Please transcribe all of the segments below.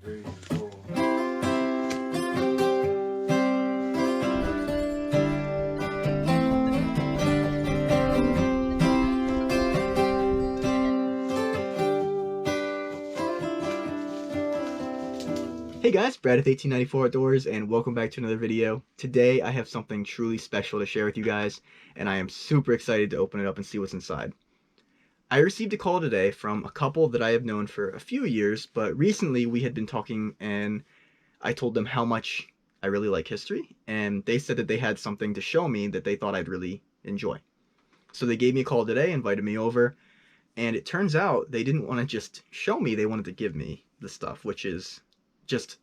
3, 4. Hey guys, Brad with 1894 Outdoors, and welcome back to another video. Today I have something truly special to share with you guys, and I am super excited to open it up and see what's inside. I received a call today from a couple that I have known for a few years, but recently we had been talking and I told them how much I really like history, and they said that they had something to show me that they thought I'd really enjoy. So they gave me a call today, invited me over, and it turns out they didn't want to just show me, they wanted to give me the stuff, which is just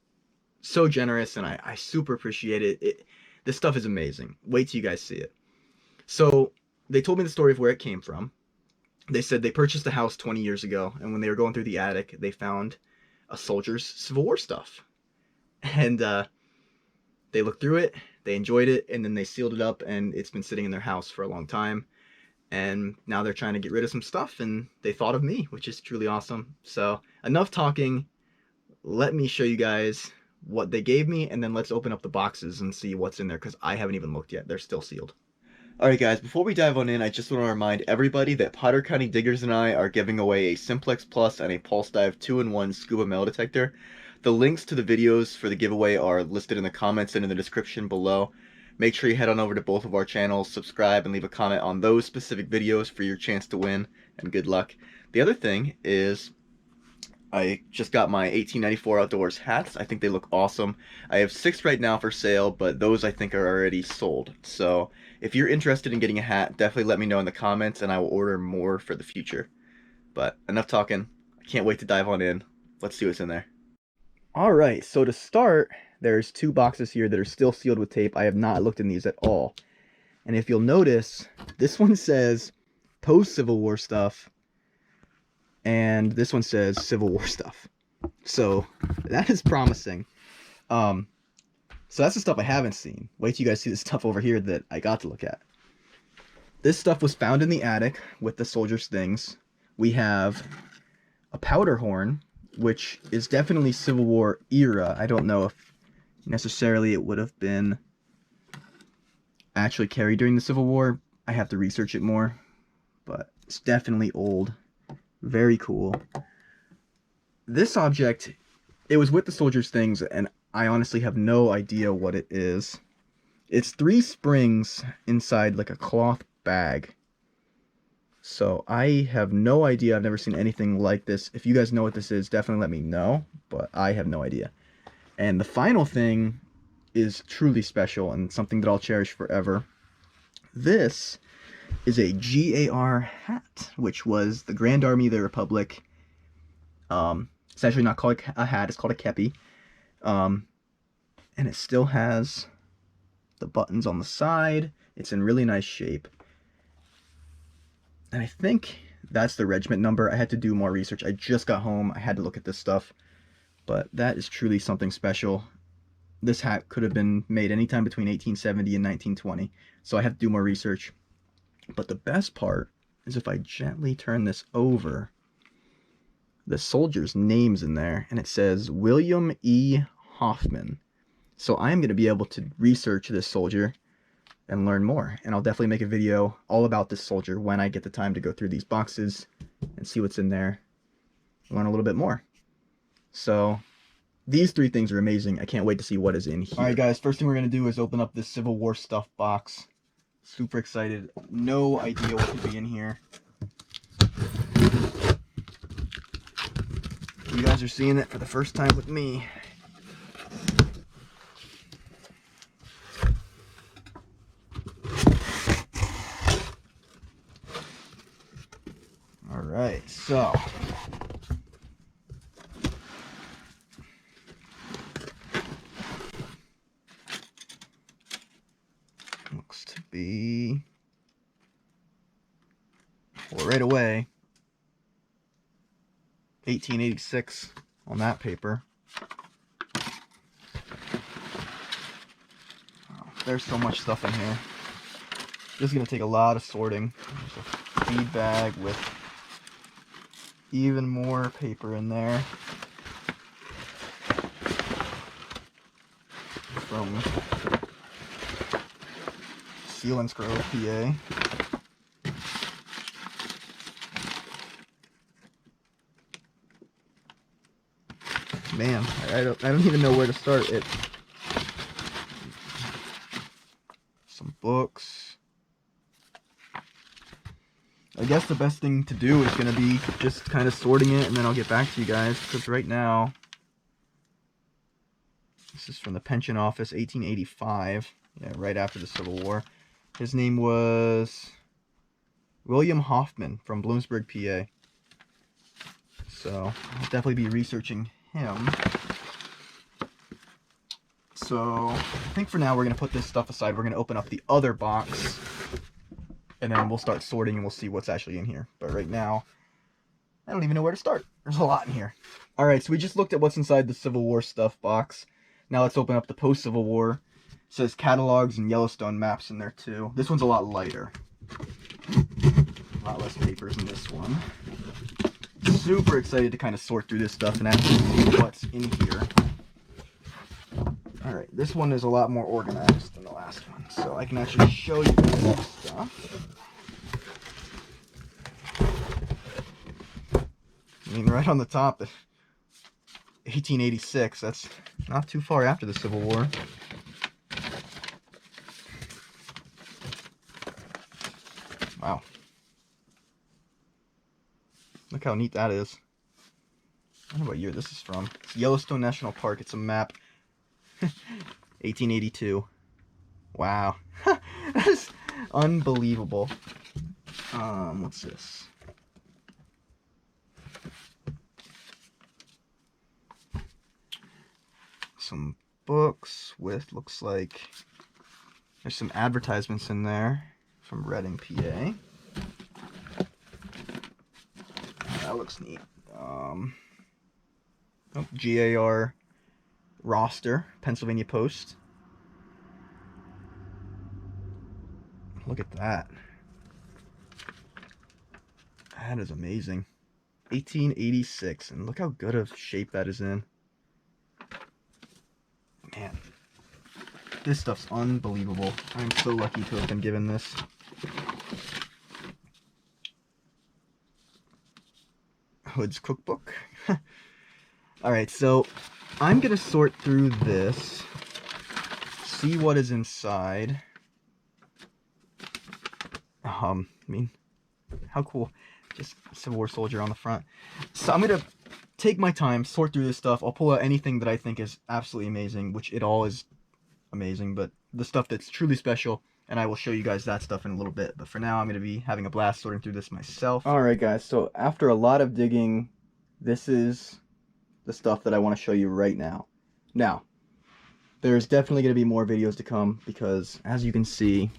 so generous, and I super appreciate it. This stuff is amazing. Wait till you guys see it. So they told me the story of where it came from. They said they purchased a house 20 years ago, and when they were going through the attic, they found a soldier's Civil War stuff. And they looked through it, they enjoyed it, and then they sealed it up, and it's been sitting in their house for a long time. And now they're trying to get rid of some stuff, and they thought of me, which is truly awesome. So enough talking. Let me show you guys what they gave me, and then let's open up the boxes and see what's in there, because I haven't even looked yet. They're still sealed. Alright guys, before we dive on in, I just want to remind everybody that Potter County Diggers and I are giving away a Simplex Plus and a PulseDive 2-in-1 scuba metal detector. The links to the videos for the giveaway are listed in the comments and in the description below. Make sure you head on over to both of our channels, subscribe, and leave a comment on those specific videos for your chance to win, and good luck. The other thing is, I just got my 1894 Outdoors hats. I think they look awesome. I have 6 right now for sale, but those I think are already sold. So if you're interested in getting a hat, definitely let me know in the comments and I will order more for the future. But enough talking. I can't wait to dive on in. Let's see what's in there. Alright, so to start, there's 2 boxes here that are still sealed with tape. I have not looked in these at all. And if you'll notice, this one says post-Civil War stuff, and this one says Civil War stuff. So that is promising. So that's the stuff I haven't seen. Wait till you guys see the stuff over here that I got to look at. This stuff was found in the attic with the soldiers' things. We have a powder horn, which is definitely Civil War era. I don't know if necessarily it would have been actually carried during the Civil War. I have to research it more, but it's definitely old. Very cool. This object, it was with the soldiers' things, and I honestly have no idea what it is. It's 3 springs inside like a cloth bag. So I have no idea. I've never seen anything like this. If you guys know what this is, definitely let me know, but I have no idea. And the final thing is truly special and something that I'll cherish forever. This is a GAR hat, which was the Grand Army of the Republic. It's actually not called a hat, it's called a kepi. And it still has the buttons on the side. It's in really nice shape. And I think that's the regiment number. I had to do more research. I just got home. I had to look at this stuff. But that is truly something special. This hat could have been made anytime between 1870 and 1920. So I have to do more research. But the best part is if I gently turn this over, the soldier's name's in there, and it says William E. Hoffman. So I'm going to be able to research this soldier and learn more. And I'll definitely make a video all about this soldier when I get the time to go through these boxes and see what's in there, learn a little bit more. So these 3 things are amazing. I can't wait to see what is in here. Alright guys, first thing we're going to do is open up this Civil War stuff box. Super excited. No idea what could be in here. You guys are seeing it for the first time with me. Alright, so looks to be, well, right away, 1886 on that paper. Oh, there's so much stuff in here. This is going to take a lot of sorting. There's a feed bag with even more paper in there. from Seal & Scroll, PA. Man, I don't even know where to start. Some books. I guess the best thing to do is going to be just kind of sorting it, and then I'll get back to you guys, because right now, this is from the Pension Office, 1885, yeah, right after the Civil War. His name was William Hoffman from Bloomsburg, PA. So I'll definitely be researching him. So I think for now we're going to put this stuff aside. We're going to open up the other box, and then we'll start sorting and we'll see what's actually in here. But right now, I don't even know where to start. There's a lot in here. Alright, so we just looked at what's inside the Civil War stuff box. Now let's open up the post-Civil War. It says catalogs and Yellowstone maps in there too. This one's a lot lighter. A lot less papers in this one. Super excited to kind of sort through this stuff and actually see what's in here. Alright, this one is a lot more organized than the last one, so I can actually show you guys this stuff. I mean, right on the top, 1886, that's not too far after the Civil War. Wow. Look how neat that is. I don't know what year this is from. It's Yellowstone National Park. It's a map. 1882. Wow. That is unbelievable. What's this? Some books with, looks like there's some advertisements in there from Reading, PA. That looks neat. GAR roster, Pennsylvania Post. Look at that. That is amazing. 1886, and look how good of shape that is in. Man, this stuff's unbelievable. I'm so lucky to have been given this. Hood's Cookbook. Alright, so I'm going to sort through this, see what is inside. I mean, how cool. Just a Civil War soldier on the front. So I'm going to take my time, sort through this stuff. I'll pull out anything that I think is absolutely amazing, which it all is amazing, but the stuff that's truly special, and I will show you guys that stuff in a little bit. But for now, I'm going to be having a blast sorting through this myself. Alright guys, so after a lot of digging, this is the stuff that I want to show you right now. Now, there's definitely going to be more videos to come, because as you can see,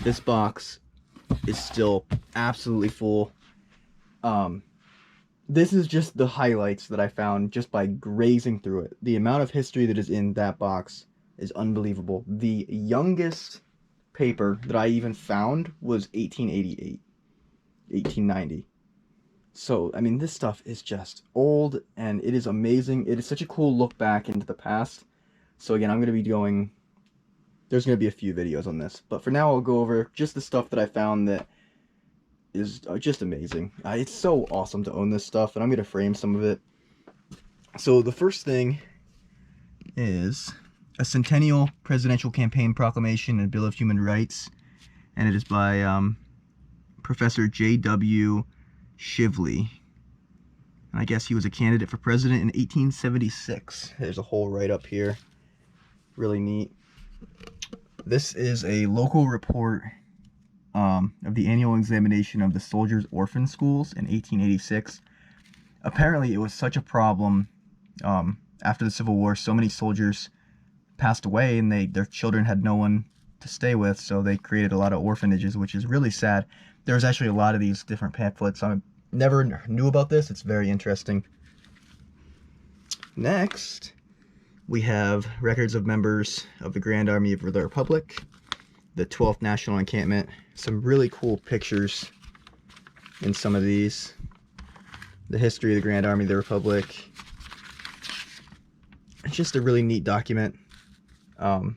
this box is still absolutely full. This is just the highlights that I found just by grazing through it. The amount of history that is in that box is unbelievable. The youngest paper that I even found was 1888, 1890. So, I mean, this stuff is just old, and it is amazing. It is such a cool look back into the past. So again, I'm going to be doing, there's going to be a few videos on this. But for now, I'll go over just the stuff that I found that is just amazing. It's so awesome to own this stuff, and I'm going to frame some of it. So the first thing is a Centennial Presidential Campaign Proclamation and Bill of Human Rights, and it is by Professor J.W. Shively. And I guess he was a candidate for president in 1876. There's a whole write-up here. Really neat. This is a local report of the annual examination of the soldiers' orphan schools in 1886. Apparently, it was such a problem after the Civil War. So many soldiers passed away, and their children had no one to stay with, so they created a lot of orphanages, which is really sad. There's actually a lot of these different pamphlets. I never knew about this. It's very interesting. Next, we have records of members of the Grand Army of the Republic, the 12th National Encampment. Some really cool pictures in some of these. The history of the Grand Army of the Republic. It's just a really neat document And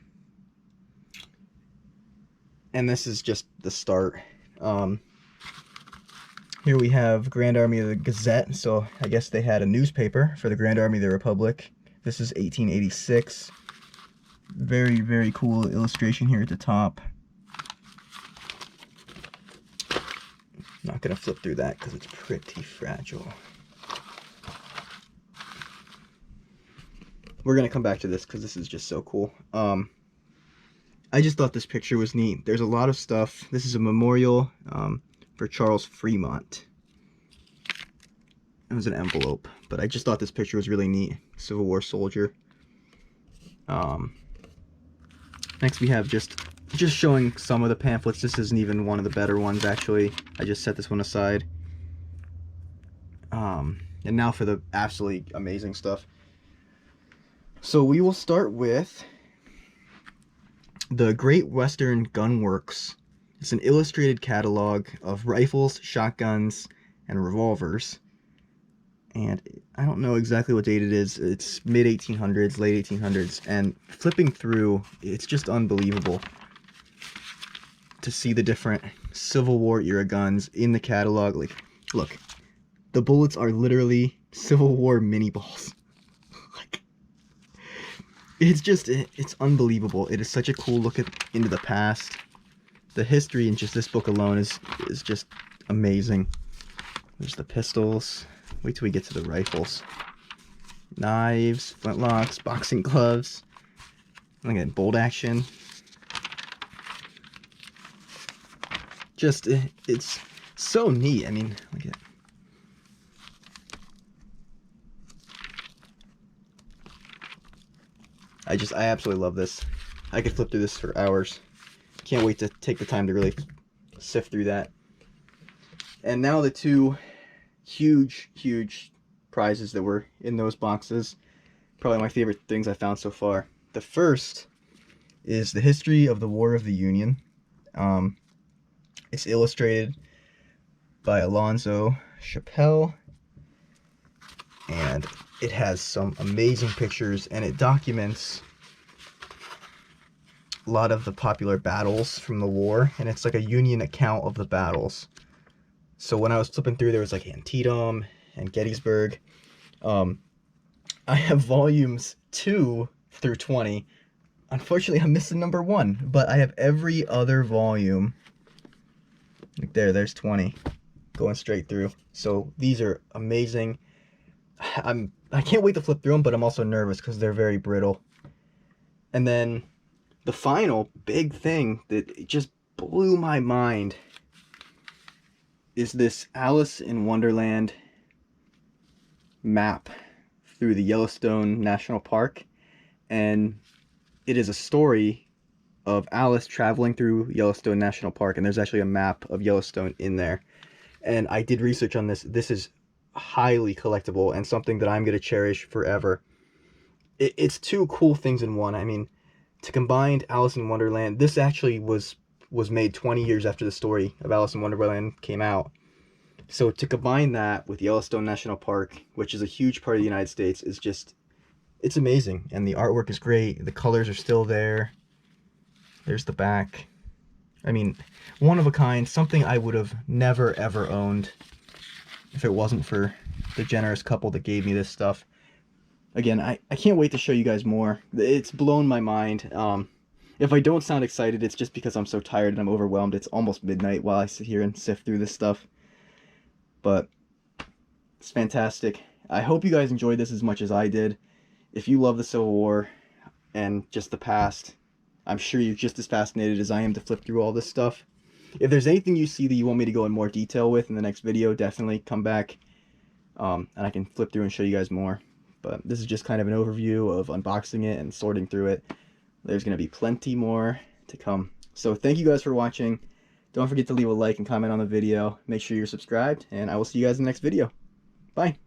this is just the start. Here we have Grand Army of the Gazette, so I guess they had a newspaper for the Grand Army of the Republic. This is 1886. Very, very cool illustration here at the top. Not gonna flip through that because it's pretty fragile. We're gonna come back to this because this is just so cool. I just thought this picture was neat. There's a lot of stuff. This is a memorial for Charles Fremont. It was an envelope, but I just thought this picture was really neat. Civil War soldier. Next we have just showing some of the pamphlets. This isn't even one of the better ones, actually. I just set this one aside. And now for the absolutely amazing stuff. So we will start with the Great Western Gun Works. It's an illustrated catalog of rifles, shotguns, and revolvers. And I don't know exactly what date it is. It's mid-1800s, late 1800s. And flipping through, it's just unbelievable to see the different Civil War era guns in the catalog. Like, look, the bullets are literally Civil War mini balls. Like, it's unbelievable. It is such a cool look into the past. The history in just this book alone is just amazing. There's the pistols. Wait till we get to the rifles. Knives, flintlocks, boxing gloves. Look at bolt action. Just, it's so neat. I mean, look at it. I absolutely love this. I could flip through this for hours. Can't wait to take the time to really sift through that. And now the two huge prizes that were in those boxes. Probably my favorite things I found so far. The first is the history of the War of the Union. It's illustrated by Alonzo Chappelle, and it has some amazing pictures, and it documents a lot of the popular battles from the war, and it's like a Union account of the battles. So when I was flipping through, there was like Antietam and Gettysburg. I have volumes 2 through 20. Unfortunately, I'm missing number 1, but I have every other volume. Like there's 20 going straight through. So these are amazing. I can't wait to flip through them, but I'm also nervous because they're very brittle. And then the final big thing that just blew my mind is this Alice in Wonderland map through the Yellowstone National Park. And it is a story of Alice traveling through Yellowstone National Park, and there's actually a map of Yellowstone in there. And I did research on this. This is highly collectible and something that I'm going to cherish forever. It's two cool things in one. I mean, to combine Alice in Wonderland, this actually was made 20 years after the story of Alice in Wonderland came out. So to combine that with Yellowstone National Park, which is a huge part of the United States, is just, it's amazing. And the artwork is great. The colors are still there. There's the back. I mean, one of a kind, something I would have never ever owned if it wasn't for the generous couple that gave me this stuff. Again, I can't wait to show you guys more. It's blown my mind. If I don't sound excited, it's just because I'm so tired and I'm overwhelmed. It's almost midnight while I sit here and sift through this stuff. But it's fantastic. I hope you guys enjoyed this as much as I did. If you love the Civil War and just the past, I'm sure you're just as fascinated as I am to flip through all this stuff. If there's anything you see that you want me to go in more detail with in the next video, definitely come back and I can flip through and show you guys more. But this is just kind of an overview of unboxing it and sorting through it. There's going to be plenty more to come. So thank you guys for watching. Don't forget to leave a like and comment on the video. Make sure you're subscribed, and I will see you guys in the next video. Bye.